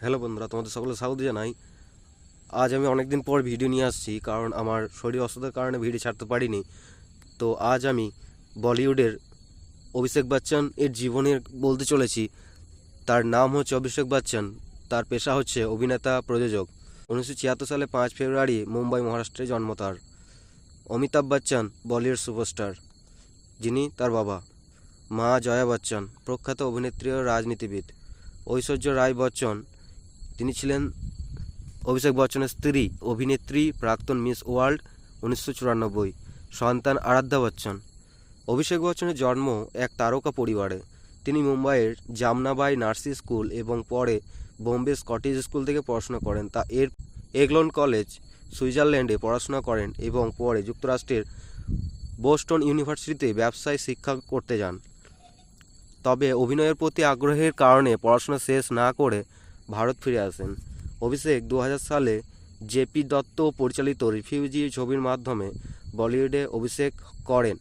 Hello বন্ধুরা, তোমাদের সকলে স্বাগত জানাই। আজ আমি অনেকদিন পর ভিডিও নিয়ে আসছি, কারণ আমার শরীর অসুস্থতার কারণে ভিডিও ছাড়তে পারিনি। তো আজ আমি বলিউডের অভিষেক বচ্চন এর জীবনের বলতে চলেছি। তার নাম হচ্ছে অভিষেক বচ্চন, তার পেশা হচ্ছে অভিনেতা প্রযোজক। 1976 সালে 5 ফেব্রুয়ারি মুম্বাই মহারাষ্ট্রে জন্ম তার। অমিতাভ বচ্চন বলিউড সুপারস্টার, যিনি তার বাবা। মা জয়া বচ্চন প্রখ্যাত অভিনেত্রী ও রাজনীতিবিদ। ঐশ্বর্য রায় বচ্চন, তিনি ছিলেন অভিষেক বচ্চনের স্ত্রী, অভিনেত্রী, প্রাক্তন মিস ওয়ার্ল্ড 1994। সন্তান আরাধ্যা বচ্চন। অভিষেক বচ্চনের জন্ম এক তারকা পরিবারে। তিনি মুম্বাইয়ের জামনাবাই নার্সি স্কুল এবং পরে বোম্বে স্কটিশ স্কুল থেকে পড়াশোনা করেন। এগলন কলেজ, সুইজারল্যান্ডে পড়াশোনা করেন এবং পরে যুক্তরাষ্ট্রের বোস্টন ইউনিভার্সিটিতে ব্যবসায় শিক্ষা করতে যান। তবে অভিনয়ের প্রতি আগ্রহের কারণে পড়াশোনা শেষ না করে ভারত ফিরে আসেন। অভিষেক 2000 সালে জেপি দত্ত পরিচালিত রিফিউজি ছবির মাধ্যমে বলিউডে অভিষেক করেন।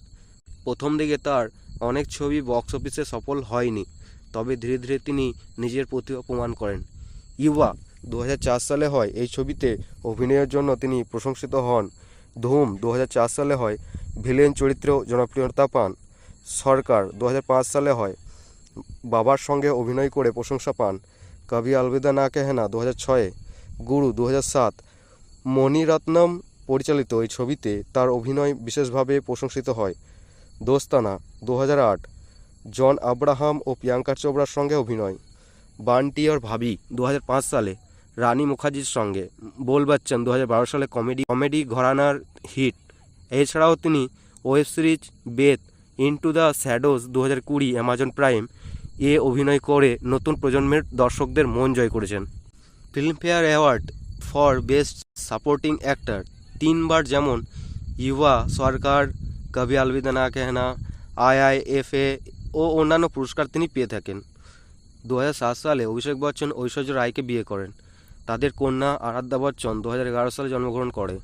প্রথম দিকে তার অনেক ছবি বক্স অফিসে সফল হয়নি, তবে ধীরে ধীরে তিনি নিজের প্রতিভা প্রমাণ করেন। ইউয়া 2004 সালে হয়। এই ছবিতে অভিনয়ের জন্য তিনি প্রশংসিত হন। ধুম 2004 সালে হয়। ভিলেন চরিত্রেও জনপ্রিয়তা পান। সরকার 2005 সালে হয়। বাবার সঙ্গে অভিনয় করে প্রশংসা পান। কভি আলবিদা না কেহনা 2006। গুরু 2007। মণিরত্নম পরিচালিত এই ছবিতে তার অভিনয় বিশেষভাবে প্রশংসিত হয়। দোস্তানা 2008। জন আব্রাহাম ও প্রিয়াঙ্কা চোপড়ার সঙ্গে অভিনয়। বান্টি और ভাবি 2005 সালে রানী মুখার্জির সঙ্গে। বোল বচ্চন 2012 সালে কমেডি ঘরানার হিট। এছাড়াও তিনি web series Breathe Into the Shadows 2020 Amazon Prime এ অভিনয় করে নতুন প্রজন্মের দর্শকদের মন জয় করেছেন। Filmfare award for best supporting actor 3 বার, যেমন ইউয়া, সরকার, কভি আলবিদা না কেহনা, IIFA ও অন্যান্য পুরস্কার তিনি পেয়ে থাকেন। 2007 সালে অভিষেক বচ্চন ঐশ্বর্য রায়কে বিয়ে করেন। তাদের কন্যা আরাধ্যা বচ্চন 2011 সালে জন্মগ্রহণ করে।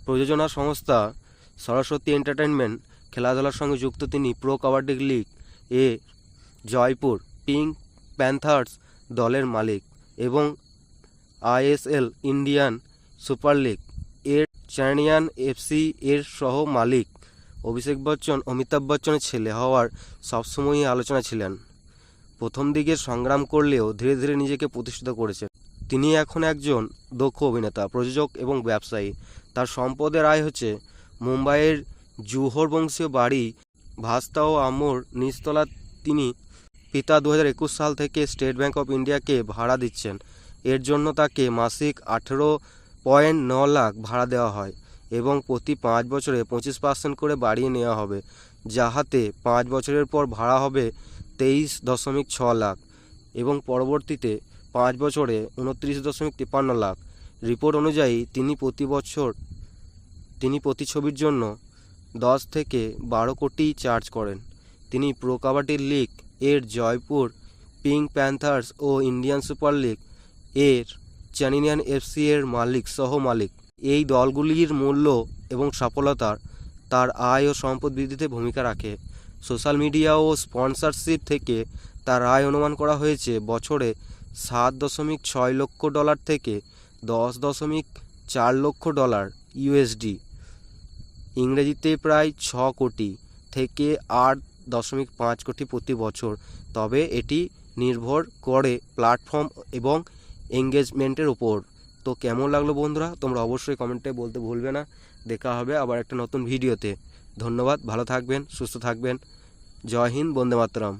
প্রযোজনা সংস্থা সরস্বতী এন্টারটেইনমেন্ট। খেলাধুলার সঙ্গে যুক্ত তিনি প্রো কাবাডি লিগ এ জয়পুর পিঙ্ক প্যান্থার্স দলের মালিক এবং ISL ইন্ডিয়ান সুপার লিগ এর চেন্নাইয়ান FC এর সহ মালিক। অভিষেক বচ্চন অমিতাভ বচ্চনের ছেলে হওয়ার সবসময়ই আলোচনা ছিলেন। প্রথম দিকে সংগ্রাম করলেও ধীরে ধীরে নিজেকে প্রতিষ্ঠিত করেছেন। তিনি এখন একজন দক্ষ অভিনেতা, প্রযোজক এবং ব্যবসায়ী। তার সম্পদের আয় হচ্ছে মুম্বাইয়ের জুহর বংশীয় বাড়ি ভাস্তা ও আম্মুর নিচতলা। তিনি পিতা 2021 সাল থেকে স্টেট ব্যাংক অফ ইন্ডিয়াকে ভাড়া দিচ্ছেন। এর জন্য তাকে মাসিক 18.9 লাখ ভাড়া দেওয়া হয় এবং প্রতি 5 বছরে 25% করে বাড়িয়ে নেওয়া হবে, যাহাতে 5 বছরের পর ভাড়া হবে 23.6 লাখ এবং পরবর্তীতে 5 বছরে 29.53 লাখ। রিপোর্ট অনুযায়ী তিনি প্রতি ছবির জন্য 10 থেকে 12 কোটি চার্জ করেন। তিনি প্রো কাবাডি লিগ এর জয়পুর পিঙ্ক প্যান্থার্স ও ইন্ডিয়ান সুপার লিগ এর চেন্নাইয়ান FC এর সহ মালিক। এই দলগুলির মূল্য এবং সফলতা তার আয় ও সম্পদ বৃদ্ধিতে ভূমিকা রাখে। সোশ্যাল মিডিয়া ও স্পন্সরশিপ থেকে তার আয় অনুমান করা হয়েছে বছরে $7.6 লক্ষ থেকে $10.4 লক্ষ USD, ইংরেজিতে প্রায় 6 কোটি থেকে 8.5 কোটি প্রতি বছর। তবে এটি নির্ভর করে প্ল্যাটফর্ম এবং এঙ্গেজমেন্টের উপর। তো কেমন লাগলো বন্ধুরা, তোমরা অবশ্যই কমেন্টে বলতে ভুলবে না। দেখা হবে আবার একটা নতুন ভিডিওতে। ধন্যবাদ, ভালো থাকবেন, সুস্থ থাকবেন। জয় হিন্দ, বন্দে মাতরম।